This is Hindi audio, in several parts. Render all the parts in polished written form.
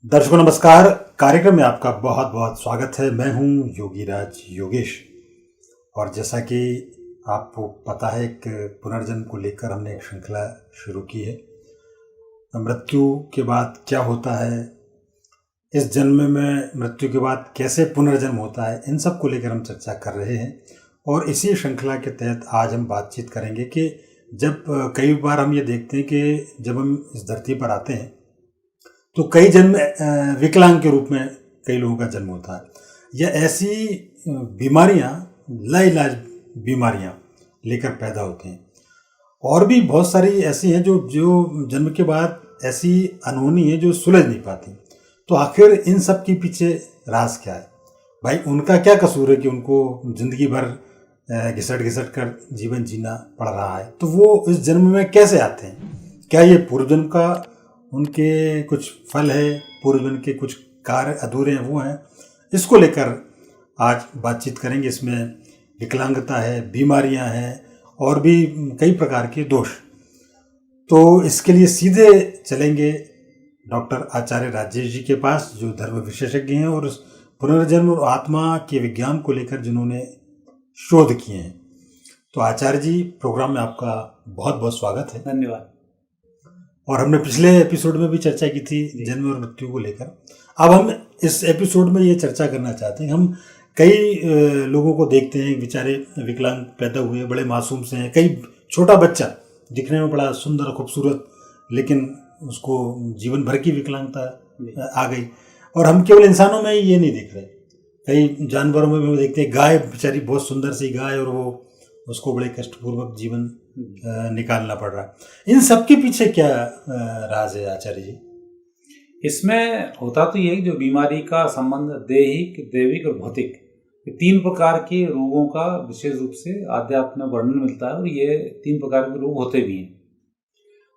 दर्शकों नमस्कार। कार्यक्रम में आपका बहुत बहुत स्वागत है। मैं हूं योगीराज योगेश और जैसा कि आपको पता है एक पुनर्जन्म को लेकर हमने एक श्रृंखला शुरू की है। मृत्यु के बाद क्या होता है, इस जन्म में मृत्यु के बाद कैसे पुनर्जन्म होता है, इन सब को लेकर हम चर्चा कर रहे हैं। और इसी श्रृंखला के तहत आज हम बातचीत करेंगे कि जब कई बार हम ये देखते हैं कि जब हम इस धरती पर आते हैं तो कई जन्म विकलांग के रूप में कई लोगों का जन्म होता है या ऐसी बीमारियां, लाइलाज बीमारियां लेकर पैदा होते हैं। और भी बहुत सारी ऐसी हैं जो जन्म के बाद ऐसी अनहोनी है जो सुलझ नहीं पाती। तो आखिर इन सब के पीछे राज क्या है भाई? उनका क्या कसूर है कि उनको जिंदगी भर घिसट कर जीवन जीना पड़ रहा है? तो वो इस जन्म में कैसे आते हैं? क्या ये पूर्व जन्म का उनके कुछ फल है, पूर्व जन्म के कुछ कार्य अधूरे हैं, वो हैं? इसको लेकर आज बातचीत करेंगे। इसमें विकलांगता है, बीमारियां हैं और भी कई प्रकार के दोष। तो इसके लिए सीधे चलेंगे डॉक्टर आचार्य राजेश जी के पास, जो धर्म विशेषज्ञ हैं और पुनर्जन्म और आत्मा के विज्ञान को लेकर जिन्होंने शोध किए हैं। तो आचार्य जी, प्रोग्राम में आपका बहुत बहुत स्वागत है। धन्यवाद। और हमने पिछले एपिसोड में भी चर्चा की थी जन्म और मृत्यु को लेकर। अब हम इस एपिसोड में ये चर्चा करना चाहते हैं। हम कई लोगों को देखते हैं, बेचारे विकलांग पैदा हुए, बड़े मासूम से हैं। कई छोटा बच्चा दिखने में बड़ा सुंदर खूबसूरत, लेकिन उसको जीवन भर की विकलांगता आ गई। और हम केवल इंसानों में ये नहीं देख रहे, कई जानवरों में भी देखते हैं। गाय बेचारी बहुत सुंदर सी गाय, और वो उसको बड़े कष्टपूर्वक जीवन निकालना पड़ रहा है। इन सब के पीछे क्या राज है आचार्य जी? इसमें होता तो ये कि जो बीमारी का संबंध दैहिक, दैविक और भौतिक, ये तीन प्रकार के रोगों का विशेष रूप से आध्यात्म में वर्णन मिलता है। और ये तीन प्रकार के रोग होते भी हैं।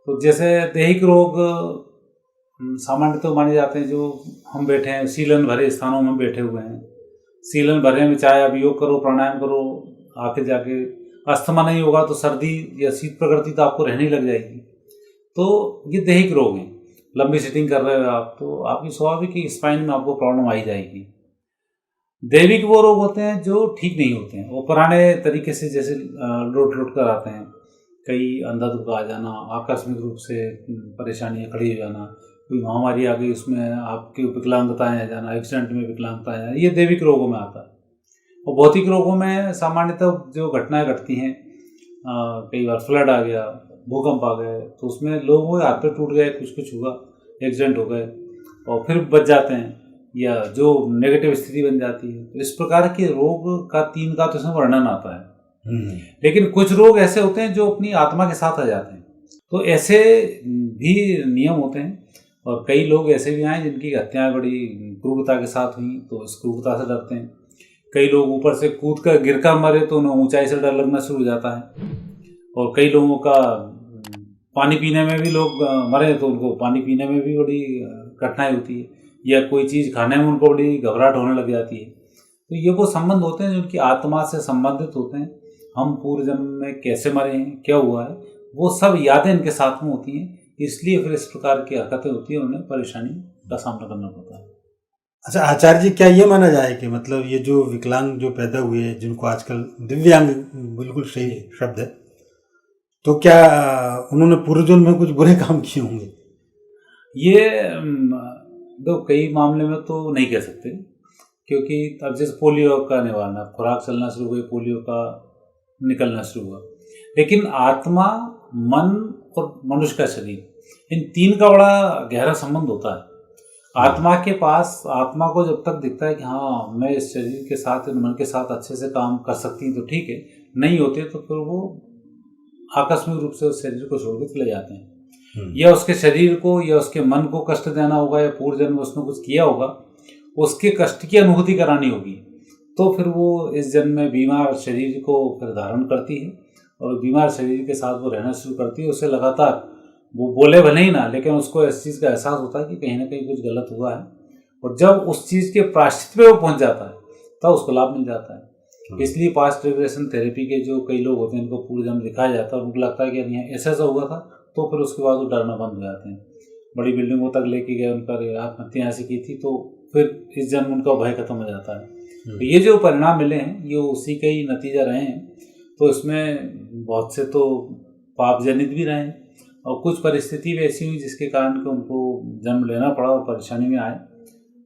तो जैसे दैहिक रोग सामान्य तो माने जाते हैं, जो हम बैठे हैं सीलन भरे स्थानों में बैठे हुए हैं, सीलन भरे में चाहे आप योग करो, प्राणायाम करो, आखिर जाके अस्थमा नहीं होगा तो सर्दी या शीत प्रकृति तो आपको रहने लग जाएगी। तो ये दैहिक रोग हैं। लंबी सिटिंग कर रहे हो आप तो आपकी स्वाभाविक ही स्पाइन में आपको प्रॉब्लम आ ही जाएगी। दैविक वो रोग होते हैं जो ठीक नहीं होते हैं, वो पुराने तरीके से जैसे लौट कर आते हैं। कई अंधाधुंध आ जाना, आकस्मिक रूप से परेशानियाँ खड़ी हो जाना, कोई महामारी आ गई उसमें आपकी विकलांगताएँ आ जाना, एक्सीडेंट में विकलांगताएँ आ जाना, ये दैविक रोगों में आता है। और भौतिक रोगों में सामान्यतः जो घटनाएं घटती हैं, कई बार फ्लड आ गया, भूकंप आ गए, तो उसमें लोगों के हाथ पैर टूट गए, कुछ हुआ, एक्सीडेंट हो गए और फिर बच जाते हैं, या जो नेगेटिव स्थिति बन जाती है। तो इस प्रकार के रोग का तीन का तो इसमें वर्णन आता है। लेकिन कुछ रोग ऐसे होते हैं जो अपनी आत्मा के साथ आ जाते हैं, तो ऐसे भी नियम होते हैं। और कई लोग ऐसे भी आए जिनकी हत्याएं बड़ी क्रूरता के साथ हुई, तो इस क्रूरता से डरते हैं। कई लोग ऊपर से कूद कर गिर कर मरे तो उन्हें ऊंचाई से डर लगना शुरू हो जाता है। और कई लोगों का पानी पीने में भी लोग मरे तो उनको पानी पीने में भी बड़ी कठिनाई होती है, या कोई चीज़ खाने में उनको बड़ी घबराहट होने लग जाती है। तो ये वो संबंध होते हैं जो उनकी आत्मा से संबंधित होते हैं। हम पूर्व जन्म में कैसे मरे हैं, क्या हुआ है, वो सब यादें इनके साथ में होती हैं। इसलिए फिर इस प्रकार की हरकतें होती हैं, उन्हें परेशानी का सामना करना पड़ता है। अच्छा आचार्य जी, क्या ये माना जाए कि मतलब ये जो विकलांग जो पैदा हुए हैं, जिनको आजकल दिव्यांग बिल्कुल सही शब्द है, तो क्या उन्होंने पूर्व जन्म में कुछ बुरे काम किए होंगे? ये तो कई मामले में तो नहीं कह सकते, क्योंकि अब जैसे पोलियो का निवारण, खुराक चलना शुरू हुई, पोलियो का निकलना शुरू हुआ। लेकिन आत्मा, मन और मनुष्य का शरीर, इन तीन का बड़ा गहरा संबंध होता है। आत्मा के पास, आत्मा को जब तक दिखता है कि हाँ मैं इस शरीर के साथ, मन के साथ अच्छे से काम कर सकती हूँ तो ठीक है, नहीं होते तो फिर वो आकस्मिक रूप से उस शरीर को छोड़ के चले जाते हैं। या उसके शरीर को या उसके मन को कष्ट देना होगा, या पूर्व जन्म में उसने कुछ किया होगा, उसके कष्ट की अनुभूति करानी होगी, तो फिर वो इस जन्म में बीमार शरीर को फिर धारण करती है और बीमार शरीर के साथ वो रहना शुरू करती है। उससे लगातार वो बोले भले ही ना, लेकिन उसको इस चीज़ का एहसास होता है कि कहीं ना कहीं कुछ गलत हुआ है। और जब उस चीज़ के प्रायश्चित पे वो पहुंच जाता है तब उसको लाभ मिल जाता है। इसलिए पास्ट रिग्रेशन थेरेपी के जो कई लोग होते हैं, इनको पूर्व जन्म दिखाया जाता है और उनको लगता है कि नहीं ऐसा ऐसा हुआ था, तो फिर उसके बाद वो डरना बंद हो जाते हैं। बड़ी बिल्डिंगों तक लेके गए, उन पर आत्महत्या ऐसी की थी, तो फिर इस जन्म उनका भय खत्म हो जाता है। तो ये जो परिणाम मिले हैं ये उसी के ही नतीजा रहे हैं। तो इसमें बहुत से तो पाप जनित भी रहे हैं और कुछ परिस्थिति भी ऐसी हुई जिसके कारण कि उनको जन्म लेना पड़ा और परेशानी में आए,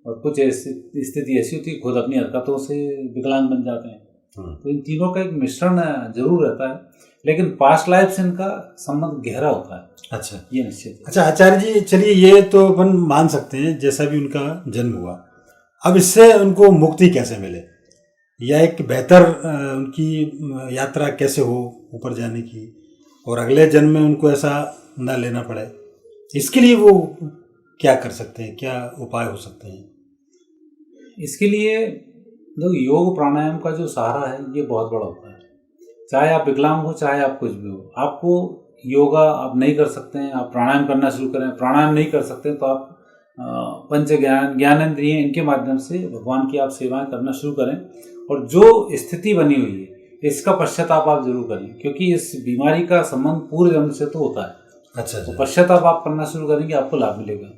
और कुछ ऐसी स्थिति ऐसी होती है खुद अपनी हरकतों से विकलांग बन जाते हैं। तो इन तीनों का एक मिश्रण जरूर रहता है, लेकिन पास्ट लाइफ से इनका संबंध गहरा होता है। अच्छा, ये निश्चित। अच्छा आचार्य जी, चलिए ये तो अपन मान सकते हैं जैसा भी उनका जन्म हुआ, अब इससे उनको मुक्ति कैसे मिले या एक बेहतर उनकी यात्रा कैसे हो ऊपर जाने की, और अगले जन्म में उनको ऐसा ना लेना पड़े, इसके लिए वो क्या कर सकते हैं, क्या उपाय हो सकते हैं? इसके लिए जो योग प्राणायाम का जो सहारा है ये बहुत बड़ा होता है। चाहे आप विकलांग हो, चाहे आप कुछ भी हो, आपको योगा आप नहीं कर सकते हैं, आप प्राणायाम करना शुरू करें। प्राणायाम नहीं कर सकते तो आप पंच ज्ञानेंद्रिय इनके माध्यम से भगवान की आप सेवाएं करना शुरू करें, और जो स्थिति बनी हुई है इसका पश्चाताप आप जरूर करें, क्योंकि इस बीमारी का संबंध पूर्व जन्म से तो होता है। अच्छा, तो पश्चाताप आप करना शुरू करेंगे, आपको लाभ मिलेगा।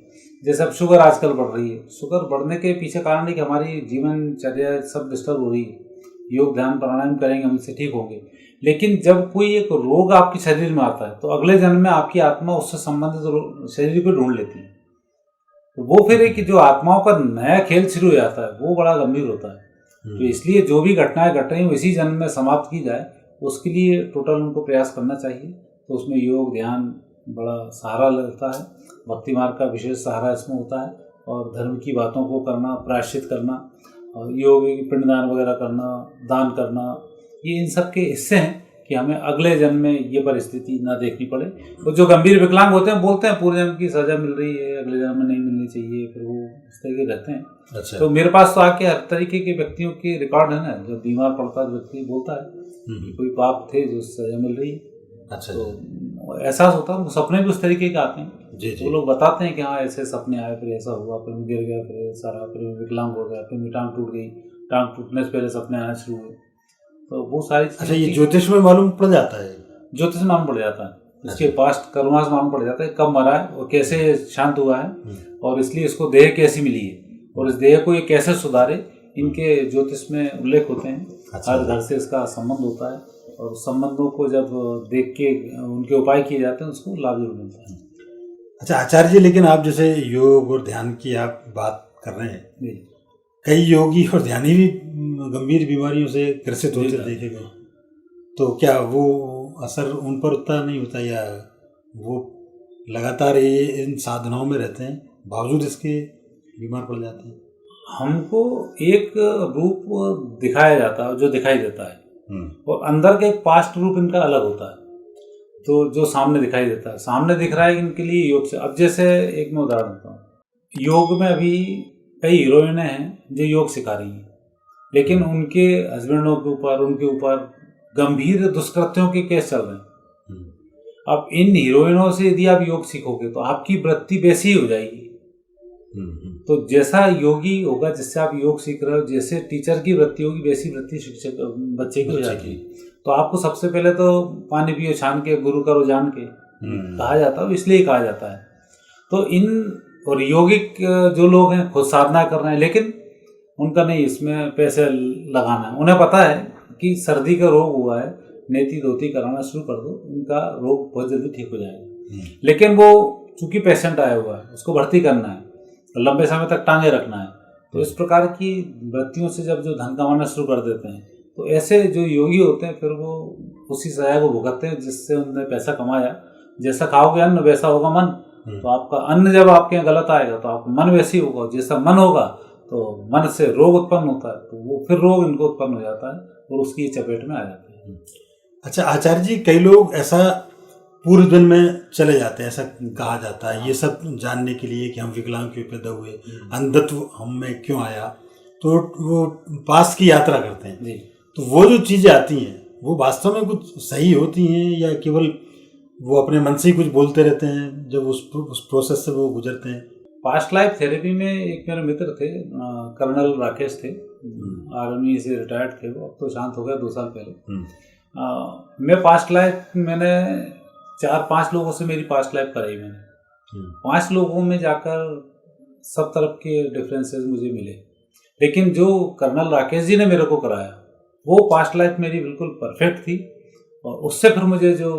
जैसे अब शुगर आजकल बढ़ रही है, शुगर बढ़ने के पीछे कारण है कि हमारी जीवनचर्या सब डिस्टर्ब हो रही है। योग ध्यान प्राणायाम करेंगे हम इससे ठीक होंगे, लेकिन जब कोई एक रोग आपके शरीर में आता है तो अगले जन्म में आपकी आत्मा उससे संबंधित शरीर को ढूंढ लेती है। तो वो फिर एक जो आत्माओं का नया खेल शुरू हो जाता है, वो बड़ा गंभीर होता है। तो इसलिए जो भी घटनाएं घट रही हैं इसी जन्म में समाप्त की जाए, उसके लिए टोटल उनको प्रयास करना चाहिए। तो उसमें योग ध्यान बड़ा सहारा लगता है, भक्ति मार्ग का विशेष सहारा इसमें होता है, और धर्म की बातों को करना, प्रायश्चित करना, और योग पिंडदान वगैरह करना, दान करना, ये इन सब के हिस्से हैं कि हमें अगले जन्म में ये परिस्थिति ना देखनी पड़े। तो जो गंभीर विकलांग होते हैं बोलते हैं पूर्व जन्म की सजा मिल रही है, अगले जन्म में नहीं मिलनी चाहिए, फिर वो इस तरीके रहते हैं। अच्छा। तो मेरे पास तो आके हर तरीके के व्यक्तियों के रिकॉर्ड है ना, जो बीमार पड़ता है व्यक्ति बोलता है कि कोई पाप थे जो सजा मिल रही है। अच्छा, तो एहसास होता है, सपने भी उस तरीके के आते हैं। जी। वो लोग बताते हैं कि हाँ ऐसे सपने आए, फिर ऐसा हुआ, फिर मैं गिर गया, फिर सारा, फिर विकलांग हो गया, फिर मेरी टांग टूट गई, टांग टूटने से पहले सपने आना शुरू हुए। तो वो सारी। अच्छा, ये ज्योतिष में मालूम पड़ जाता है? ज्योतिष में मालूम पड़ जाता है, इसके पास्ट कर्मा से मालूम पड़ जाता है कब मरा है और कैसे शांत हुआ है, और इसलिए इसको देह कैसी मिली है और इस देह को ये कैसे सुधारे, इनके ज्योतिष में उल्लेख होते हैं। हर घर से इसका संबंध होता है, और संबंधों को जब देख के उनके उपाय किए जाते हैं उसको लाभ जरूर मिलता है। अच्छा आचार्य जी, लेकिन आप जैसे योग और ध्यान की आप बात कर रहे हैं, कई योगी और ध्यानी भी गंभीर बीमारियों से ग्रसित होते देखे गए, तो क्या वो असर उन पर उतना नहीं होता, या वो लगातार ये इन साधनाओं में रहते हैं बावजूद इसके बीमार पड़ जाते हैं? हमको एक रूप दिखाया जाता है जो दिखाई देता है, और अंदर का एक पास्ट रूप इनका अलग होता है। तो जो सामने दिखाई देता है, सामने दिख रहा है इनके लिए योग से। अब जैसे एक मैं उदाहरण देता हूँ, योग में अभी कई हीरोइनें हैं जो योग सिखा रही हैं, लेकिन उनके हस्बैंडों के ऊपर, उनके ऊपर गंभीर दुष्कृत्यों के केस चल रहे हैं। अब इन हीरोइनों से यदि आप योग सीखोगे तो आपकी वृत्ति वैसी ही हो जाएगी। तो जैसा योगी होगा जिससे आप योग सीख रहे हो, जैसे टीचर की वृत्ति होगी वैसी वृत्ति शिक्षक बच्चे की हो जाएगी। तो आपको सबसे पहले तो पानी पियो छान के, गुरु करो जान के कहा जाता है, इसलिए कहा जाता है। तो इन और यौगिक जो लोग हैं खुद साधना कर रहे हैं, लेकिन उनका नहीं इसमें पैसे लगाना है। उन्हें पता है कि सर्दी का रोग हुआ है, नेति धोती कराना शुरू कर दो, इनका रोग बहुत जल्दी ठीक हो जाएगा। लेकिन वो चूंकि पेशेंट आया हुआ है, उसको भर्ती करना है, लंबे समय तक टांगे रखना है। तो इस प्रकार की वृत्तियों से जब जो धन कमाना शुरू कर देते हैं, तो ऐसे जो योगी होते हैं फिर वो उसी सजा को भुगतते हैं जिससे उन्होंने पैसा कमाया। जैसा खाओगे अन्न वैसा होगा मन। तो आपका अन्न जब आपके यहाँ गलत आएगा तो आपका मन वैसे ही होगा, जैसा मन होगा तो मन से रोग उत्पन्न होता है, तो वो फिर रोग इनको उत्पन्न हो जाता है और उसकी चपेट में आ जाते हैं। अच्छा आचार्य जी, कई लोग ऐसा पूर्व जन्म में चले जाते हैं, ऐसा कहा जाता है, ये सब जानने के लिए कि हम विकलांग क्यों पैदा हुए, अंधत्व हम में क्यों आया, तो वो पास की यात्रा करते हैं जी। तो वो जो चीज़ें आती हैं वो वास्तव में कुछ सही होती हैं या केवल वो अपने मन से ही कुछ बोलते रहते हैं जब उस प्रोसेस से वो गुजरते हैं? पास्ट लाइफ थेरेपी में एक मेरे मित्र थे, कर्नल राकेश थे, आर्मी से रिटायर्ड थे वो, अब तो शांत हो गया 2 साल पहले। मैं पास्ट लाइफ मैंने 4-5 लोगों से मेरी पास्ट लाइफ कराई मैंने। 5 लोगों में जाकर सब तरफ के डिफरेंसेस मुझे मिले, लेकिन जो कर्नल राकेश जी ने मेरे को कराया वो पास्ट लाइफ मेरी बिल्कुल परफेक्ट थी, और उससे फिर मुझे जो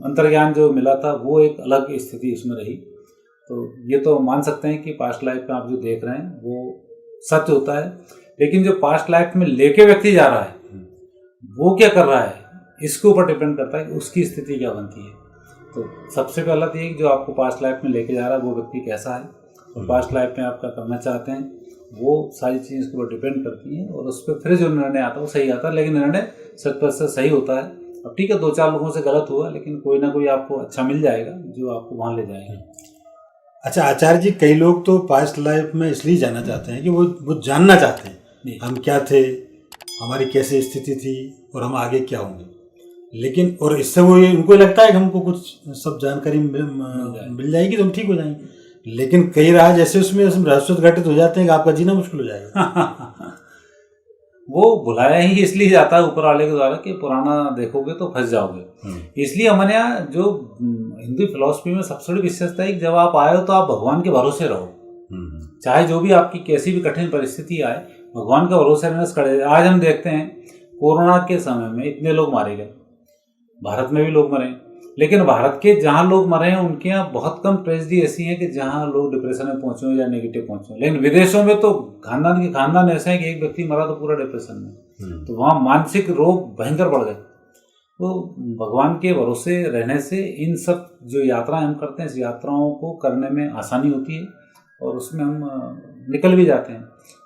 अंतर्ज्ञान जो मिला था वो एक अलग स्थिति उसमें रही। तो ये तो मान सकते हैं कि पास्ट लाइफ में आप जो देख रहे हैं वो सत्य होता है, लेकिन जो पास्ट लाइफ में लेके व्यक्ति जा रहा है वो क्या कर रहा है इसके ऊपर डिपेंड करता है कि उसकी स्थिति क्या बनती है। तो सबसे पहला तो ये कि जो आपको पास्ट लाइफ में लेके जा रहा है वो व्यक्ति कैसा है, और पास्ट लाइफ में आप क्या करना चाहते हैं, वो सारी चीज़ इसके ऊपर डिपेंड करती हैं, और उस पर फिर जो निर्णय आता है वो सही आता है, लेकिन निर्णय 100% सही होता है। अब ठीक है 2-4 लोगों से गलत हुआ, लेकिन कोई ना कोई आपको अच्छा मिल जाएगा जो आपको वहाँ ले जाएगा। अच्छा आचार्य जी, कई लोग तो पास्ट लाइफ में इसलिए जाना चाहते हैं कि वो जानना चाहते हैं हम क्या थे, हमारी कैसी स्थिति थी और हम आगे क्या होंगे, लेकिन और इससे वो उनको लगता है कि हमको कुछ सब जानकारी मिल जाएगी तो हम ठीक हो जाएंगे, लेकिन कई राज ऐसे उसमें रहस्य घटित हो जाते हैं कि आपका जीना मुश्किल हो जाएगा। वो बुलाया ही इसलिए जाता है ऊपर वाले के द्वारा कि पुराना देखोगे तो फंस जाओगे। इसलिए हमारे यहाँ जो हिंदू फिलॉसफी में सबसे बड़ी विशेषता है कि जब आप आए हो तो आप भगवान के भरोसे रहो, चाहे जो भी आपकी कैसी भी कठिन परिस्थिति आए, भगवान का भरोसे रहने से खड़े। आज हम देखते हैं कोरोना के समय में इतने लोग मारे गए, भारत में भी लोग मरे, लेकिन भारत के जहाँ लोग मरे हैं उनके यहाँ बहुत कम ट्रेजेडी ऐसी है कि जहाँ लोग डिप्रेशन में पहुंचे हो या नेगेटिव पहुंचे हो, लेकिन विदेशों में तो खानदान के खानदान ऐसे हैं कि एक व्यक्ति मरा तो पूरा डिप्रेशन में, तो वहाँ मानसिक रोग भयंकर बढ़ गए। तो भगवान के भरोसे रहने से इन सब जो यात्राएं हम करते हैं इस यात्राओं को करने में आसानी होती है और उसमें हम निकल भी जाते हैं।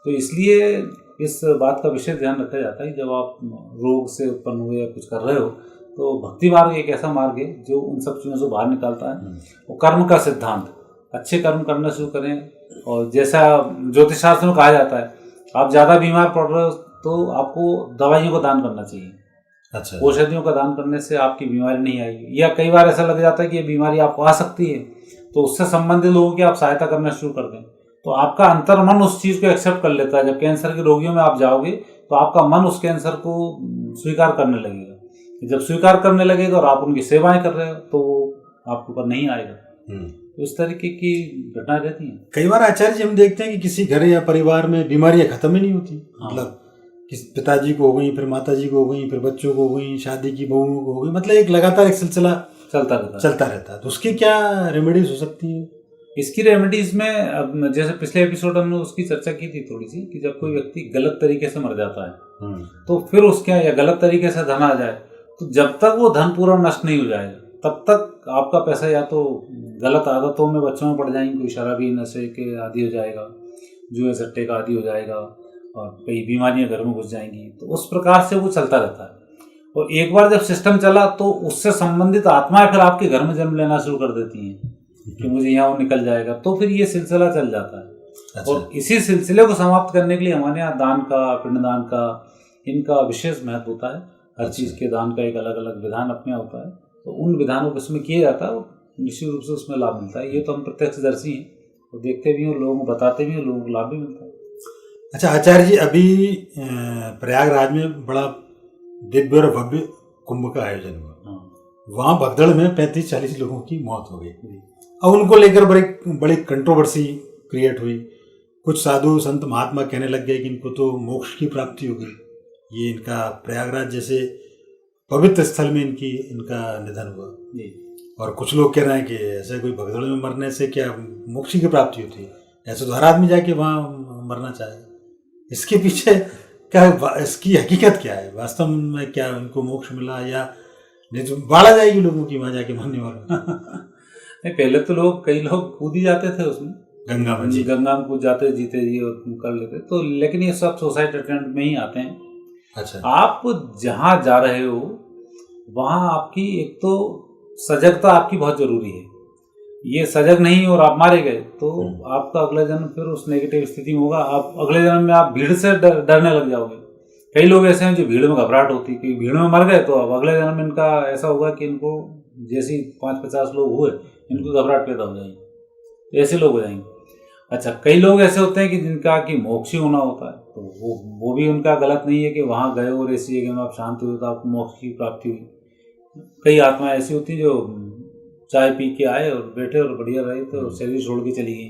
तो इसलिए इस बात का विशेष ध्यान रखा जाता है कि जब आप रोग से उत्पन्न हुए या कुछ कर रहे हो तो भक्ति मार्ग एक ऐसा मार्ग है जो उन सब चीज़ों से बाहर निकालता है। वो कर्म का सिद्धांत, अच्छे कर्म करना शुरू करें, और जैसा ज्योतिष शास्त्र में कहा जाता है आप ज़्यादा बीमार पड़ रहे हो तो आपको दवाइयों का दान करना चाहिए। अच्छा, औषधियों का दान करने से आपकी बीमारी नहीं आएगी, या कई बार ऐसा लग जाता है कि ये बीमारी आपको आ सकती है तो उससे संबंधित लोगों की आप सहायता करना शुरू कर दें, तो आपका अंतर्मन उस चीज़ को एक्सेप्ट कर लेता है। जब कैंसर के रोगियों में आप जाओगे तो आपका मन उस कैंसर को स्वीकार करने लगेगा, जब स्वीकार करने लगेगा और आप उनकी सेवाएं कर रहे हो तो वो आपके ऊपर नहीं आएगा। तो इस तरीके की घटनाएं रहती हैं। कई बार आचार्य जी हम देखते हैं कि किसी घर या परिवार में बीमारियां खत्म ही नहीं होती। मतलब किस पिताजी को हो गई, फिर माताजी को हो गई, फिर बच्चों को हो गई, शादी की बहुओं को हो गई, मतलब एक लगातार एक सिलसिला चलता रहता है। तो उसकी क्या रेमेडीज हो सकती है? इसकी रेमेडीज में अब जैसे पिछले एपिसोड हमने उसकी चर्चा की थी थोड़ी सी, कि जब कोई व्यक्ति गलत तरीके से मर जाता है तो फिर उसके या गलत तरीके से धन आ जाए, तो जब तक वो धन पूरा नष्ट नहीं हो जाएगा तब तक आपका पैसा या तो गलत आदतों में बच्चों में पड़ जाएंगे, कोई शराबी नशे के आदी हो जाएगा, जुए सट्टे का आदी हो जाएगा, और कई बीमारियां घर में घुस जाएंगी। तो उस प्रकार से वो चलता रहता है, और एक बार जब सिस्टम चला तो उससे संबंधित आत्माएं फिर आपके घर में जन्म लेना शुरू कर देती हैं कि मुझे यहाँ वो निकल जाएगा, तो फिर ये सिलसिला चल जाता है। अच्छा। और इसी सिलसिले को समाप्त करने के लिए हमारे यहाँ दान का, पिंडदान का, इनका विशेष महत्व होता है। हर चीज़ के दान का एक अलग अलग विधान अपने होता है, तो उन विधानों को इसमें किया जाता है और निश्चित रूप से उसमें लाभ मिलता है। ये तो हम प्रत्यक्षदर्शी हैं, तो देखते भी हैं, लोगों को बताते भी हैं, लोगों को लाभ भी मिलता है। अच्छा आचार्य जी, अभी प्रयागराज में बड़ा दिव्य और भव्य कुंभ का आयोजन हुआ। वहाँ भगदड़ में 35-40 लोगों की मौत हो गई। अब उनको लेकर बड़ी कंट्रोवर्सी क्रिएट हुई। कुछ साधु संत महात्मा कहने लग गए कि इनको तो मोक्ष की प्राप्ति होगी, ये इनका प्रयागराज जैसे पवित्र स्थल में इनका निधन हुआ। और कुछ लोग कह रहे हैं कि ऐसे कोई भगदड़ में मरने से क्या मोक्ष की प्राप्ति होती है, ऐसे तो हर आदमी जाके वहाँ मरना चाहेगा। इसके पीछे क्या, इसकी हकीकत क्या है, वास्तव में क्या उनको मोक्ष मिला या नहीं तो बाढ़ जाएगी लोगों की वहाँ जाके मरने वालों? नहीं, पहले तो कई लोग कूद ही जाते थे उसमें, गंगा में कूद जाते, जीते जी और कर लेते, तो लेकिन ये सब सुसाइड अटेम्प्ट में ही आते हैं। अच्छा। आप जहाँ जा रहे हो वहाँ आपकी एक तो सजगता आपकी बहुत जरूरी है। ये सजग नहीं और आप मारे गए तो आपका अगला जन्म फिर उस नेगेटिव स्थिति में होगा। आप अगले जन्म में आप भीड़ से डरने लग जाओगे। कई लोग ऐसे हैं जो भीड़ में घबराहट होती है कि भीड़ में मर गए तो अब अगले जन्म इनका ऐसा होगा कि इनको जैसे 5-50 लोग हुए इनको घबराहट पैदा हो जाएगी, ऐसे लोग हो जाएंगे। अच्छा, कई लोग ऐसे होते हैं कि जिनका कि मोक्ष ही होना होता है, तो वो भी उनका गलत नहीं है कि वहाँ गए और ऐसी जगह में आप शांत हुए तो आपको मोक्ष की प्राप्ति हुई। कई आत्माएं ऐसी होती हैं जो चाय पी के आए और बैठे और बढ़िया रहे तो शरीर छोड़ के चली गई।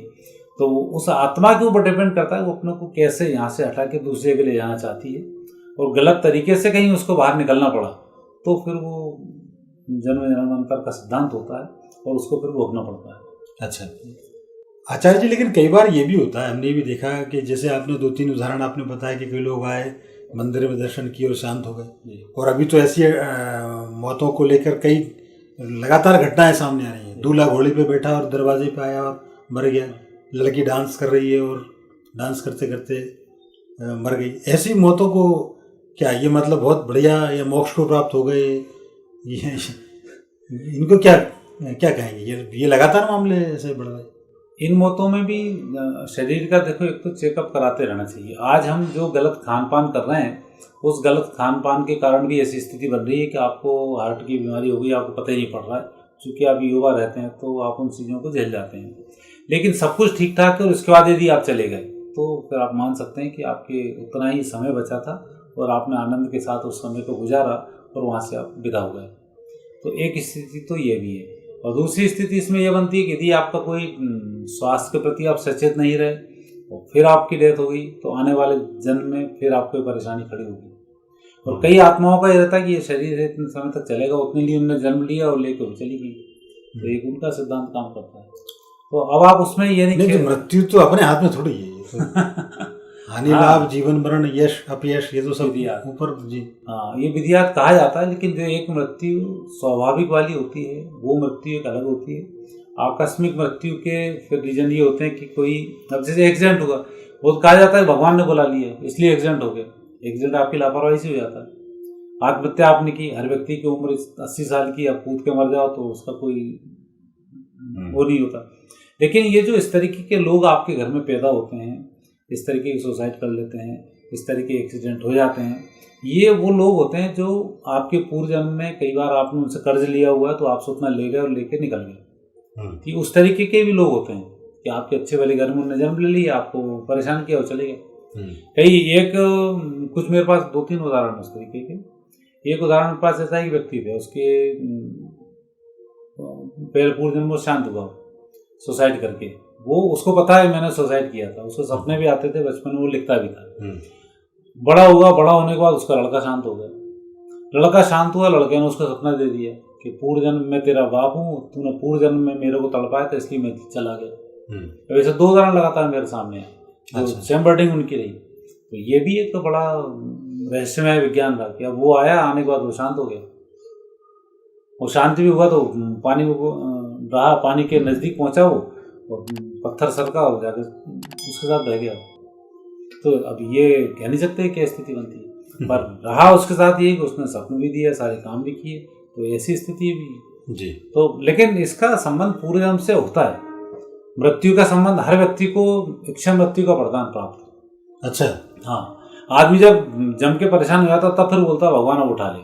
तो उस आत्मा के ऊपर डिपेंड करता है वो अपने को कैसे यहाँ से हटा के दूसरे जगह ले जाना चाहती है, और गलत तरीके से कहीं उसको बाहर निकलना पड़ा तो फिर वो जन्म जन्मांतर का सिद्धांत होता है और उसको फिर भोगना पड़ता है। अच्छा आचार्य जी, लेकिन कई बार ये भी होता है, हमने भी देखा कि जैसे आपने 2-3 उदाहरण आपने बताया कि कई लोग आए मंदिर में दर्शन किए और शांत हो गए, और अभी तो ऐसी मौतों को लेकर कई लगातार घटनाएं सामने आ रही हैं। दूल्हा घोड़े पे बैठा और दरवाजे पे आया और मर गया, लड़की डांस कर रही है और डांस करते करते मर गई। ऐसी मौतों को क्या ये मतलब बहुत बढ़िया या मोक्ष को प्राप्त हो गए, ये इनको क्या क्या कहेंगे? ये लगातार मामले ऐसे बढ़ रहे हैं। इन मौतों में भी शरीर का देखो, एक तो चेकअप कराते रहना चाहिए। आज हम जो गलत खान पान कर रहे हैं, उस गलत खान पान के कारण भी ऐसी स्थिति बन रही है कि आपको हार्ट की बीमारी हो गई, आपको पता ही नहीं पड़ रहा है। क्योंकि आप युवा रहते हैं तो आप उन चीज़ों को झेल जाते हैं, लेकिन सब कुछ ठीक ठाक है और उसके बाद यदि आप चले गए तो फिर आप मान सकते हैं कि आपके उतना ही समय बचा था और आपने आनंद के साथ उस समय को गुजारा और वहाँ से आप विदा हो गए। तो एक स्थिति तो ये भी है, और दूसरी स्थिति इसमें यह बनती है कि यदि आपका कोई स्वास्थ्य के प्रति आप सचेत नहीं रहे और फिर आपकी डेथ हो गई तो आने वाले जन्म में फिर आपको परेशानी खड़ी होगी। और कई आत्माओं का ये रहता है कि ये शरीर इतने समय तक चलेगा, उतने लिए उन्होंने जन्म लिया और लेकर चली गई। तो एक उनका सिद्धांत काम करता है। तो अब आप उसमें ये नहीं तो मृत्यु तो अपने हाथ में थोड़ी है। हानि लाभ जीवन मरण यश अपयश ये तो सब ऊपर जी। हाँ, ये विधियात कहा जाता है, लेकिन जो एक मृत्यु स्वाभाविक वाली होती है वो मृत्यु एक अलग होती है। आकस्मिक मृत्यु के फिर रीजन ये होते हैं कि कोई, अब जैसे एक्सीडेंट हुआ, वो कहा जाता है भगवान ने बुला लिया इसलिए एक्सीडेंट हो गया। एक्सीडेंट आपकी लापरवाही से हो जाता है। आत्महत्या आपने की, हर व्यक्ति की उम्र 80 साल की, आप कूद के मर जाओ तो उसका कोई वो नहीं होता। लेकिन ये जो इस तरीके के लोग आपके घर में पैदा होते हैं, इस तरीके की सुसाइड कर लेते हैं, इस तरीके के एक्सीडेंट हो जाते हैं, ये वो लोग होते हैं जो आपके पूर्व जन्म में कई बार आपने उनसे कर्ज लिया हुआ है तो आपसे उतना ले गए और लेके निकल गए। कि उस तरीके के भी लोग होते हैं कि आपके अच्छे वाले घर में उन्होंने जन्म ले लिया, आपको परेशान किया और चले गए। कई एक कुछ मेरे पास 2-3 उदाहरण उस तरीके के। एक उदाहरण मेरे पास ऐसा ही व्यक्ति थे, उसके पहले पूर्व जन्म में शांत हुआ सुसाइड करके। वो उसको पता है मैंने सुसाइड किया था, उसको सपने भी आते थे, बचपन में वो लिखता भी था। बड़ा हुआ, बड़ा होने के बाद उसका लड़का शांत हो गया। लड़का शांत हुआ, लड़के ने उसको सपना दे दिया कि पूर्व जन्म में तेरा बाप हूँ, तूने पूर्व जन्म में मेरे को तड़पाया था इसलिए मैं चला गया। वैसे 2 उदाहरण लगातार मेरे सामने है जो सेम वर्डिंग उनकी रही। तो ये भी एक तो बड़ा रहस्यमय विज्ञान था कि अब वो आया, आने के बाद वो शांत हो गया। वो शांति भी हुआ तो पानी रहा, पानी के नज़दीक पहुंचा वो और पत्थर सरका और जाकर उसके साथ बह गया। तो अब ये कह नहीं सकते क्या स्थिति बनती है, पर रहा उसके साथ ये कि उसने सपने भी दिया, सारे काम भी किए, तो ऐसी स्थिति भी जी। तो लेकिन इसका संबंध पूर्व जन्म से होता है। मृत्यु का संबंध हर व्यक्ति को इच्छा मृत्यु का वरदान प्राप्त है। अच्छा। हाँ, आदमी जब जम के परेशान हो जाता तब फिर बोलता भगवान अब उठा ले।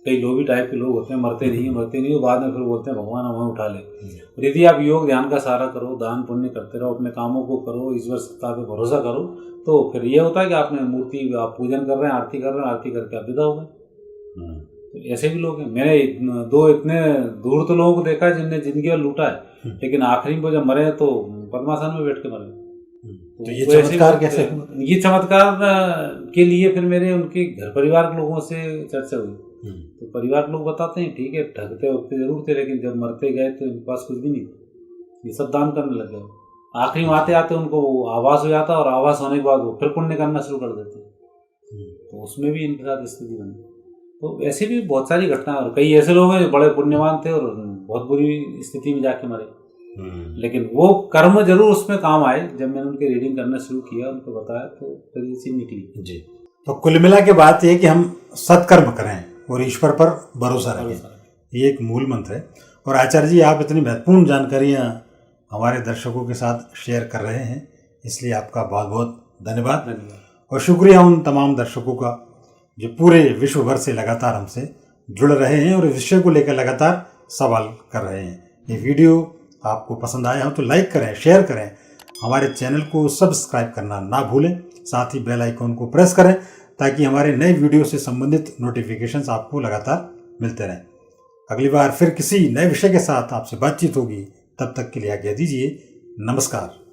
कई लोभी टाइप के लोग होते हैं, मरते नहीं, बाद में फिर बोलते हैं भगवान हमें उठा ले। और यदि आप योग ध्यान का सहारा करो, दान पुण्य करते रहो, अपने कामों को करो, ईश्वर सत्ता पे भरोसा करो, तो फिर ये होता है कि आपने मूर्ति आप पूजन कर रहे हैं, आरती कर रहे हैं, आरती करके आप विदा हो गए। तो ऐसे भी लोग हैं। मैंने 2 इतने दूर तो लोगों को देखा है जिनने जिंदगी में लूटा है, लेकिन आखिरी में जब मरे तो पद्मासन में बैठ के मरे। तो ये चमत्कार कैसे? ये चमत्कार के लिए फिर मेरे उनके घर परिवार के लोगों से चर्चा हुई। तो परिवार के लोग बताते हैं ठीक है ठगते वगते जरूर थे, लेकिन जब मरते गए तो इनके पास कुछ भी नहीं था, ये सब दान करने लग गए। आखिरी में आते आते उनको आवास हो जाता और आवास होने के बाद वो फिर पुण्य करना शुरू कर देते। तो उसमें भी इनके साथ स्थिति बनी। तो ऐसे भी बहुत सारी घटनाएं, और कई ऐसे लोग हैं जो बड़े पुण्यवान थे और बहुत बुरी स्थिति में जाके मरे, लेकिन वो कर्म जरूर उसमें काम आए। जब मैंने उनके रीडिंग करना शुरू किया, उनको बताया, तो फिर ये चीज निकली जी। तो कुल मिला के बात ये कि हम सत्कर्म करें और ईश्वर पर भरोसा रखें, ये एक मूल मंत्र है। और आचार्य जी, आप इतनी महत्वपूर्ण जानकारियाँ हमारे दर्शकों के साथ शेयर कर रहे हैं, इसलिए आपका बहुत बहुत धन्यवाद। और शुक्रिया उन तमाम दर्शकों का जो पूरे विश्व भर से लगातार हमसे जुड़ रहे हैं और इस विषय को लेकर लगातार सवाल कर रहे हैं। ये वीडियो आपको पसंद आया हो तो लाइक करें, शेयर करें, हमारे चैनल को सब्सक्राइब करना ना भूलें, साथ ही बेल आइकॉन को प्रेस करें ताकि हमारे नए वीडियो से संबंधित नोटिफिकेशंस आपको लगातार मिलते रहें। अगली बार फिर किसी नए विषय के साथ आपसे बातचीत होगी। तब तक के लिए आज्ञा दीजिए। नमस्कार।